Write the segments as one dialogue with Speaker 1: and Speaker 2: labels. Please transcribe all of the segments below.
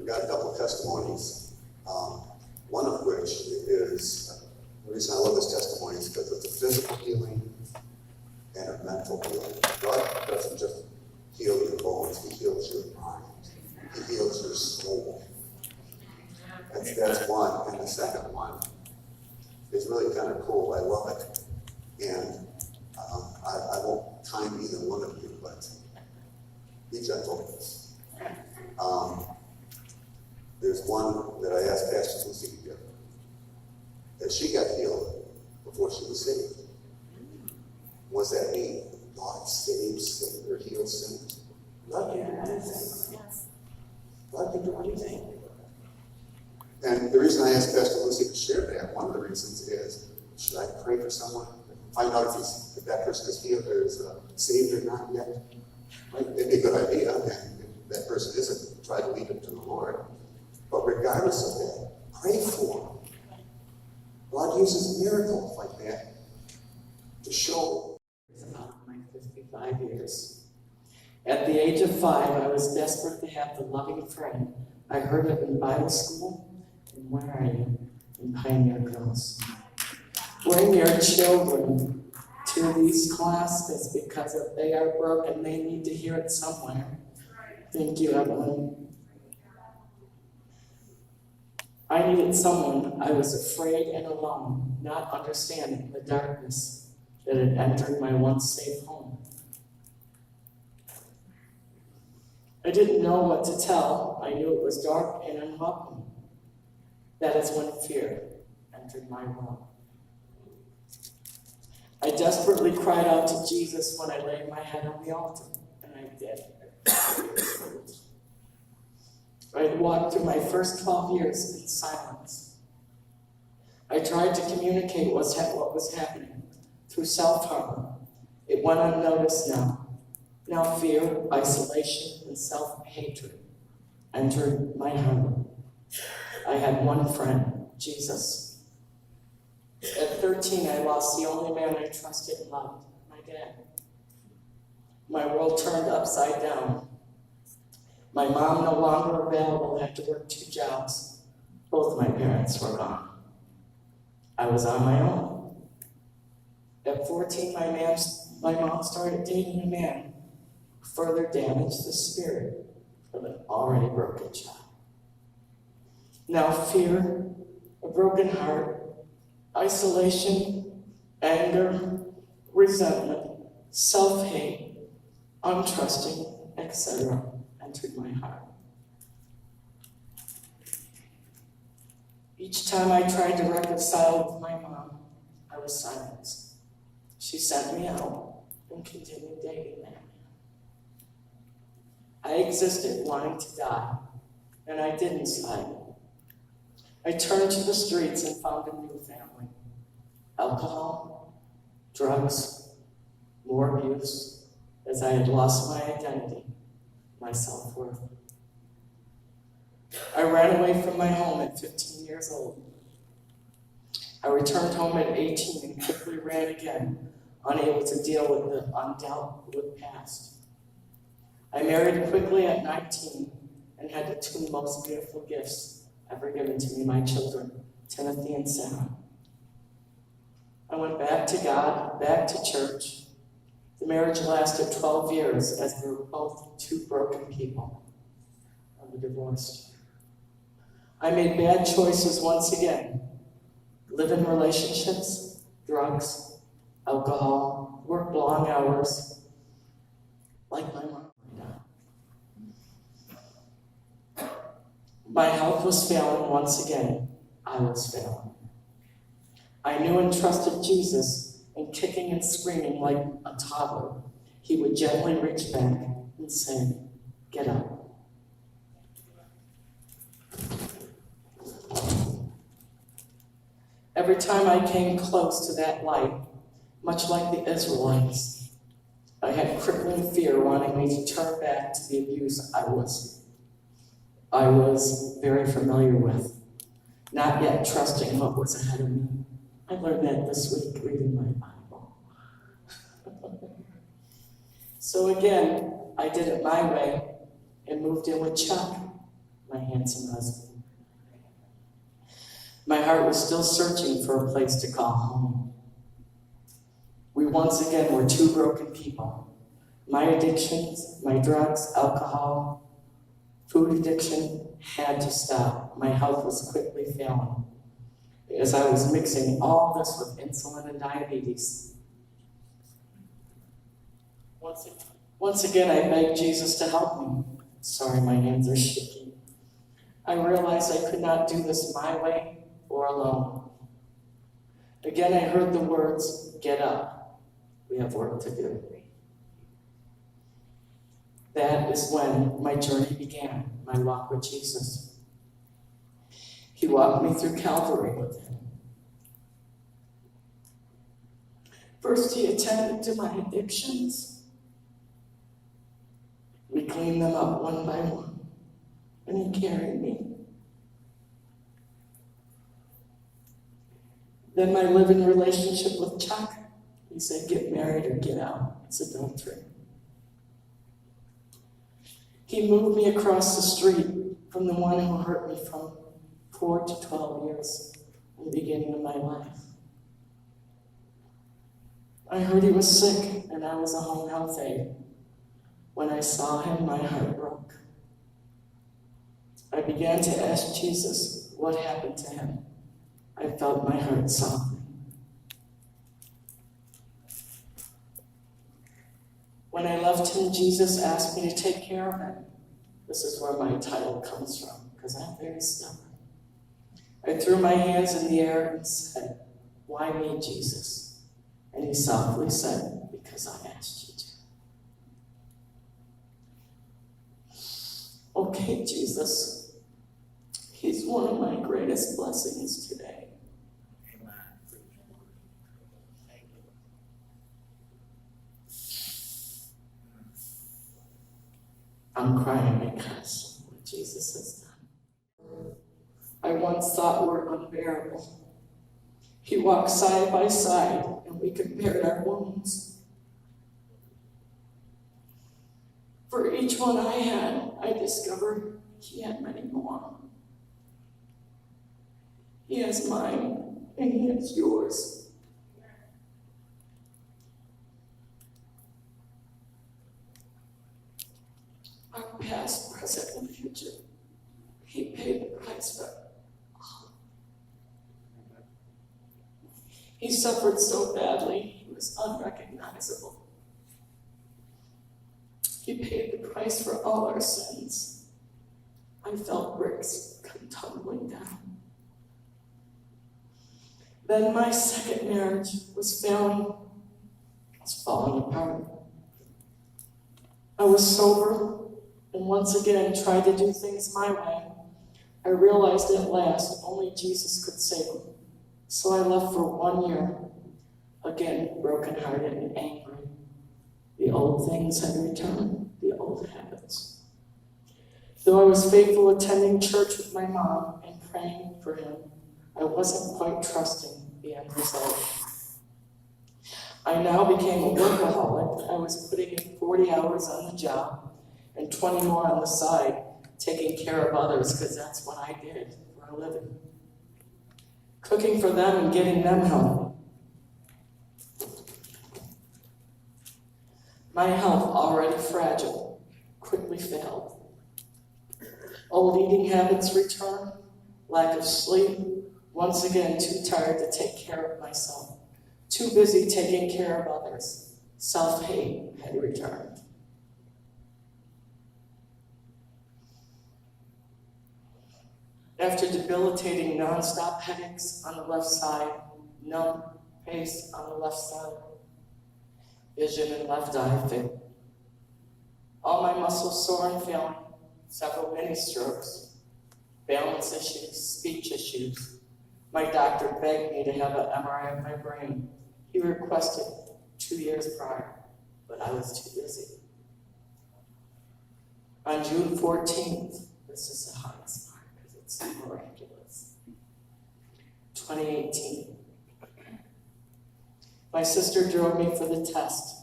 Speaker 1: got a couple of testimonies, one of which is, the reason I love this testimony is because it's a physical healing and a mental healing. God doesn't just heal your bones, he heals your mind. He heals your soul. That's one. And the second one is really kind of cool. I love it. And I won't time either one of you, but be gentle. There's one that I asked Pastor Lucy to give, that she got healed before she was saved. What does that mean? God saves sinners or heals sinners? God can do anything. God can do anything. And the reason I asked Pastor Lucy to share that, one of the reasons is, should I pray for someone? Find out if that person is healed or is saved or not yet? Right? It'd be a good idea, and if that person isn't, try to lead them to the Lord. But regardless of that, pray for them. God uses miracles like that to show.
Speaker 2: About my 55 years. At the age of 5, I was desperate to have the loving friend I heard of in Bible school. And where are you? In Pioneer Girls. Bring your children to these classes because if they are broken, they need to hear it somewhere. Thank you, Evelyn. I needed someone. I was afraid and alone, not understanding the darkness that had entered my once safe home. I didn't know what to tell. I knew it was dark and unwelcome. That is when fear entered my world. I desperately cried out to Jesus when I laid my head on the altar, and I did. I had walked through my first 12 years in silence. I tried to communicate what was happening through self-harm. It went unnoticed now. Now fear, isolation, and self-hatred entered my heart. I had one friend, Jesus. At 13, I lost the only man I trusted and loved, my dad. My world turned upside down. My mom, no longer available, had to work 2 jobs. Both my parents were gone. I was on my own. At 14, my mom started dating a man who further damaged the spirit of an already broken child. Now fear, a broken heart, isolation, anger, resentment, self-hate, untrusting, etc. entered my heart. Each time I tried to reconcile with my mom, I was silenced. She sent me out and continued dating that man. I existed wanting to die, and I didn't slide. I turned to the streets and found a new family. Alcohol, drugs, more abuse, as I had lost my identity, my self-worth. I ran away from my home at 15 years old. I returned home at 18 and quickly ran again, unable to deal with the undealt with past. I married quickly at 19 and had the 2 most beautiful gifts ever given to me, my children, Timothy and Sarah. I went back to God, back to church. The marriage lasted 12 years as we were both 2 broken people and we divorced. I made bad choices once again. Live in relationships, drugs, alcohol, work long hours, like my mom right now. My health was failing once again. I was failing. I knew and trusted Jesus, and kicking and screaming like a toddler, he would gently reach back and say, "Get up." Every time I came close to that light, much like the Israelites, I had crippling fear wanting me to turn back to the abuse I was very familiar with, not yet trusting what was ahead of me. I learned that this week reading my Bible. So again, I did it my way and moved in with Chuck, my handsome husband. My heart was still searching for a place to call home. We once again were two broken people. My addictions, my drugs, alcohol, food addiction had to stop. My health was quickly failing as I was mixing all this with insulin and diabetes. Once again, I begged Jesus to help me. Sorry, my hands are shaking. I realized I could not do this my way or alone. Again, I heard the words, "Get up. We have work to do." That is when my journey began, my walk with Jesus. He walked me through Calvary with him. First, he attended to my addictions. We cleaned them up one by one, and he carried me. Then my living relationship with Chuck, he said, "Get married or get out. It's adultery." He moved me across the street from the one who hurt me from 4 to 12 years in the beginning of my life. I heard he was sick, and I was a home health aide. When I saw him, my heart broke. I began to ask Jesus what happened to him. I felt my heart softening. When I left him, Jesus asked me to take care of him. This is where my title comes from, because I'm very stubborn. I threw my hands in the air and said, "Why me, Jesus?" And he softly said, "Because I asked you to." Okay, Jesus, he's one of my greatest blessings today. I'm crying because of what Jesus has done. I once thought were unbearable. He walked side by side, and we compared our wounds. For each one I had, I discovered he had many more. He has mine, and he has yours. Our past, present, and future. He paid the price for all. He suffered so badly, he was unrecognizable. He paid the price for all our sins. I felt bricks come tumbling down. Then my second marriage was failing. It was falling apart. I was sober, and once again tried to do things my way. I realized at last only Jesus could save me. So I left for 1 year, again brokenhearted and angry. The old things had returned, the old habits. Though I was faithful attending church with my mom and praying for him, I wasn't quite trusting the end result. I now became a workaholic. I was putting in 40 hours on the job and 20 more on the side, taking care of others, because that's what I did for a living. Cooking for them and getting them healthy. My health, already fragile, quickly failed. Old eating habits returned, lack of sleep, once again too tired to take care of myself, too busy taking care of others. Self-hate had returned. After debilitating nonstop headaches on the left side, numb pace on the left side, vision in left eye failed. All my muscles sore and failing, several mini strokes, balance issues, speech issues. My doctor begged me to have an MRI of my brain. He requested 2 years prior, but I was too busy. On June 14th, this is the hardest part because it's miraculous, 2018, my sister drove me for the test.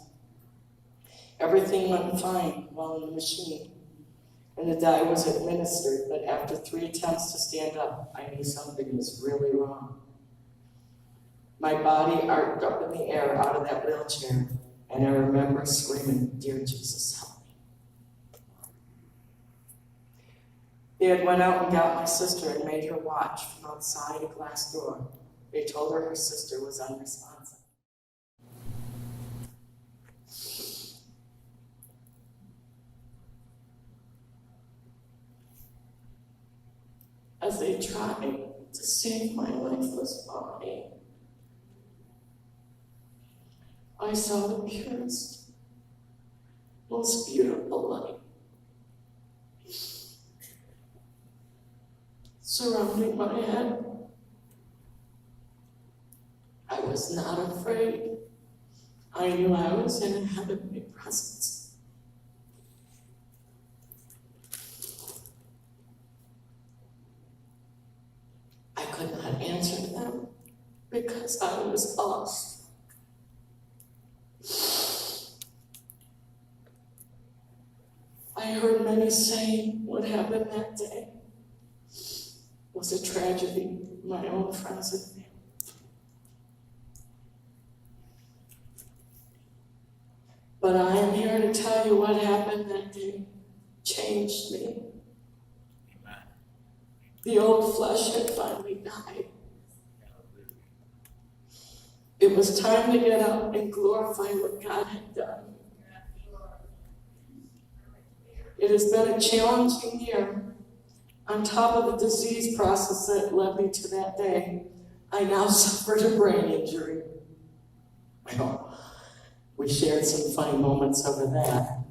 Speaker 2: Everything went fine while in the machine. and the dye was administered, but after 3 attempts to stand up, I knew something was really wrong. My body arced up in the air out of that wheelchair, and I remember screaming, "Dear Jesus, help me." They had went out and got my sister and made her watch from outside a glass door. They told her sister was unresponsive. As they tried to save my lifeless body, I saw the purest, most beautiful light surrounding my head. I was not afraid. I knew I was in a heavenly presence. I could not answer them because I was lost. I heard many say what happened that day was a tragedy, my own friends and family. But I am here to tell you what happened that day changed me. Amen. The old flesh had finally died. It was time to get up and glorify what God had done. It has been a challenging year. On top of the disease process that led me to that day, I now suffered a brain injury. Well, we shared some funny moments over that.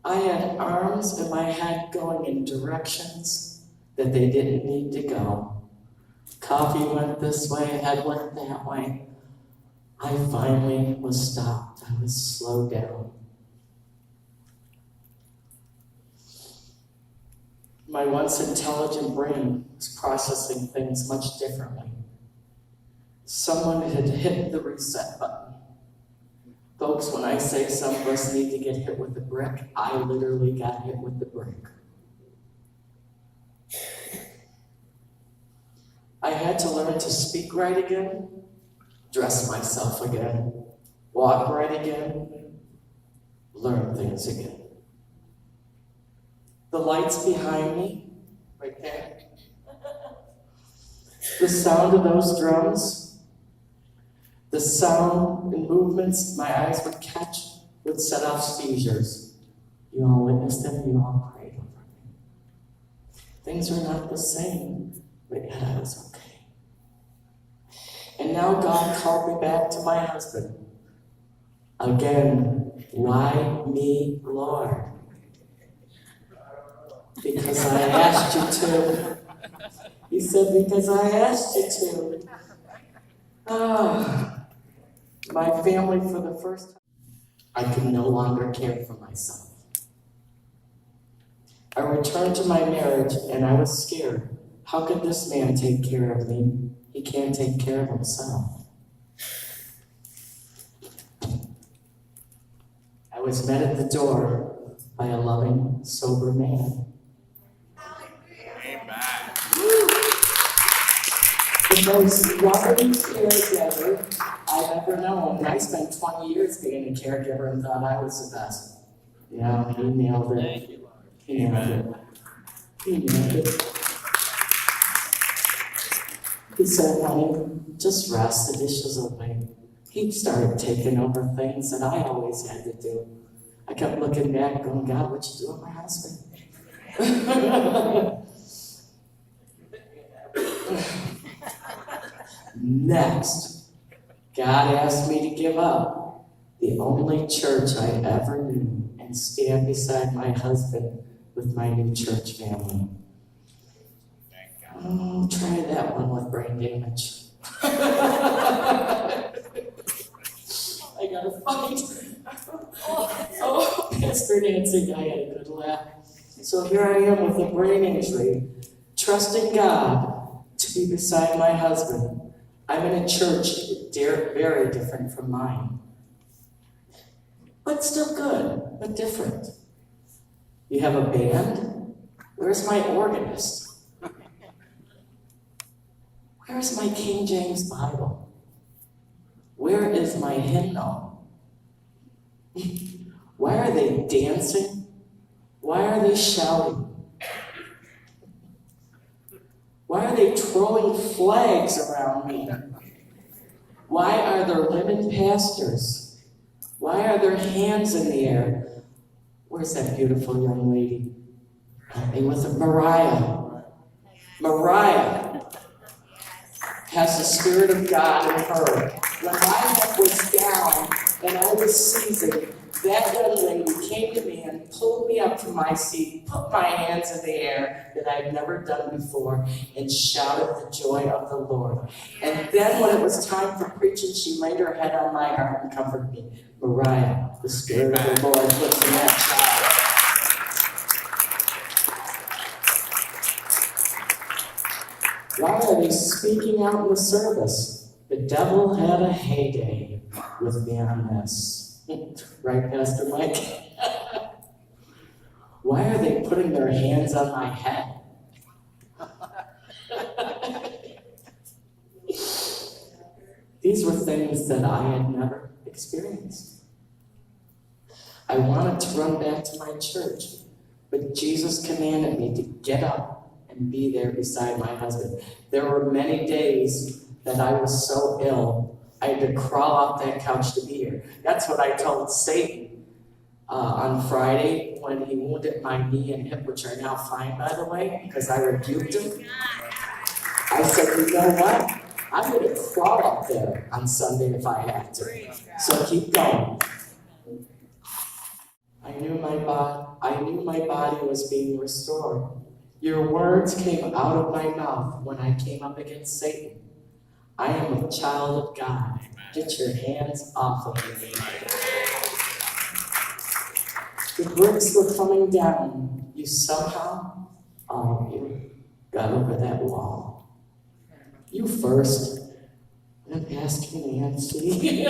Speaker 2: I had arms in my head going in directions that they didn't need to go. Coffee went this way, head went that way. I finally was stopped. I was slowed down. My once intelligent brain was processing things much differently. Someone had hit the reset button. Folks, when I say some of us need to get hit with a brick, I literally got hit with the brick. I had to learn to speak right again, dress myself again, walk right again, learn things again. The lights behind me, right there. The sound of those drums, the sound and movements my eyes would catch would set off seizures. You all witnessed them, you all prayed over me. Things were not the same, but yet I was okay. And now God called me back to my husband. Again, why me, Lord? Because I asked you to. He said, because I asked you to. My family, for the first time, I could no longer care for myself. I returned to my marriage and I was scared. How could this man take care of me? He can't take care of himself. I was met at the door by a loving, sober man. The most loving caregiver I've ever known. I spent 20 years being a caregiver and thought I was the best. Yeah, he nailed it. He nailed it. He nailed it. He said, honey, just rest, the dishes will wait. He started taking over things that I always had to do. I kept looking back going, God, what you do with my husband? Next, God asked me to give up the only church I ever knew and stand beside my husband with my new church family. Oh, try that one with brain damage. I gotta fight. Oh, Pastor Nancy, I had a good laugh. So here I am with a brain injury, trusting God to be beside my husband. I'm in a church very different from mine. but still good, but different. You have a band? Where's my organist? Where's my King James Bible? Where is my hymnal? Why are they dancing? Why are they shouting? Why are they throwing flags around me? Why are there women pastors? Why are there hands in the air? Where's that beautiful young lady? It was Mariah. Mariah has the Spirit of God in her. When my head was down and I was seasoned, that young lady came to me and pulled me up from my seat, put my hands in the air that I'd never done before, and shouted the joy of the Lord. And then when it was time for preaching, she laid her head on my heart and comforted me. Mariah, the Spirit of the Lord lives in that child. Why are they speaking out in the service? The devil had a heyday with me on this. Right, Pastor Mike? Why are they putting their hands on my head? These were things that I had never experienced. I wanted to run back to my church, but Jesus commanded me to get up and be there beside my husband. There were many days that I was so ill, I had to crawl off that couch to be here. That's what I told Satan on Friday when he wounded my knee and hip, which are now fine, by the way, because I rebuked him. I said, you know what? I'm going to crawl up there on Sunday if I have to. So keep going. I knew my body was being restored. Your words came out of my mouth when I came up against Satan. I am a child of God. Get your hands off of me. The bricks were coming down. You somehow, all of you, got over that wall. You first. I'm asking Nancy.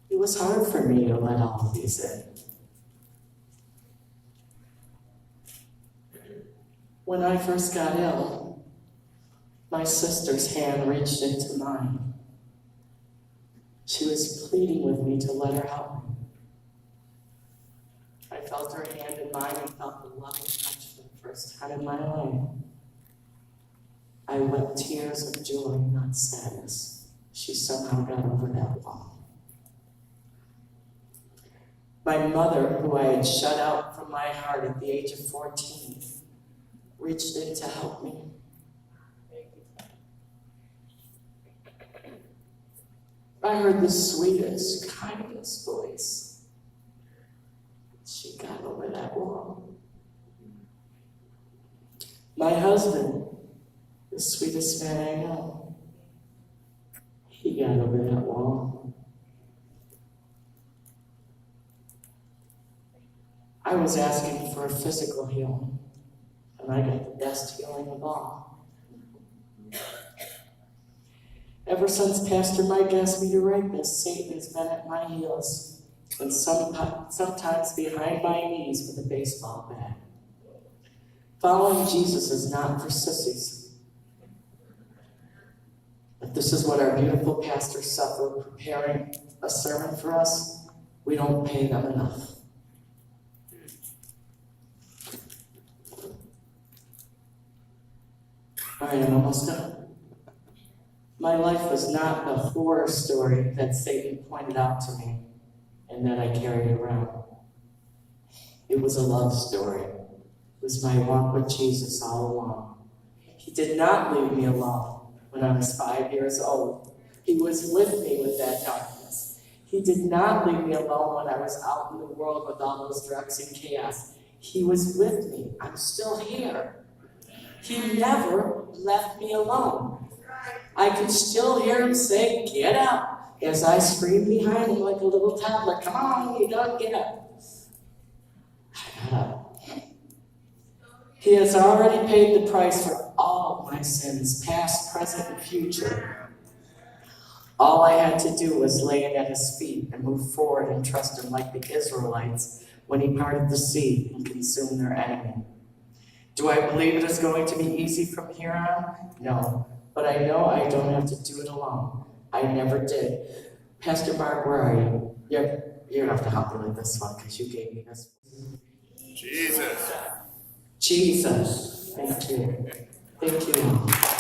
Speaker 2: It was hard for me to let all of these in. When I first got ill, my sister's hand reached into mine. She was pleading with me to let her help me. I felt her hand in mine and felt the loving touch for the first time in my life. I wept tears of joy, not sadness. She somehow got over that wall. My mother, who I had shut out from my heart at the age of 14, reached in to help me. I heard the sweetest, kindest voice. She got over that wall. My husband, the sweetest man I know, he got over that wall. I was asking for a physical healing, and I got the best healing of all. Ever since Pastor Mike asked me to write this, Satan has been at my heels, and sometimes behind my knees with a baseball bat. Following Jesus is not for sissies. If this is what our beautiful pastors suffer preparing a sermon for us, we don't pay them enough. All right, I'm almost done. My life was not the horror story that Satan pointed out to me and that I carried around. It was a love story. It was my walk with Jesus all along. He did not leave me alone when I was 5 years old. He was with me with that darkness. He did not leave me alone when I was out in the world with all those drugs and chaos. He was with me. I'm still here. He never left me alone. I can still hear him say, "Get up," as I screamed behind him like a little toddler. "Come on, you gotta get up." I got up. He has already paid the price for all my sins, past, present, and future. All I had to do was lay it at his feet and move forward and trust him like the Israelites when he parted the sea and consumed their enemy. Do I believe it is going to be easy from here on? No, but I know I don't have to do it alone. I never did. Pastor Mark, where are you? You're gonna have to help me with this one because you gave me this.
Speaker 3: Jesus.
Speaker 2: Jesus. Thank you. Thank you.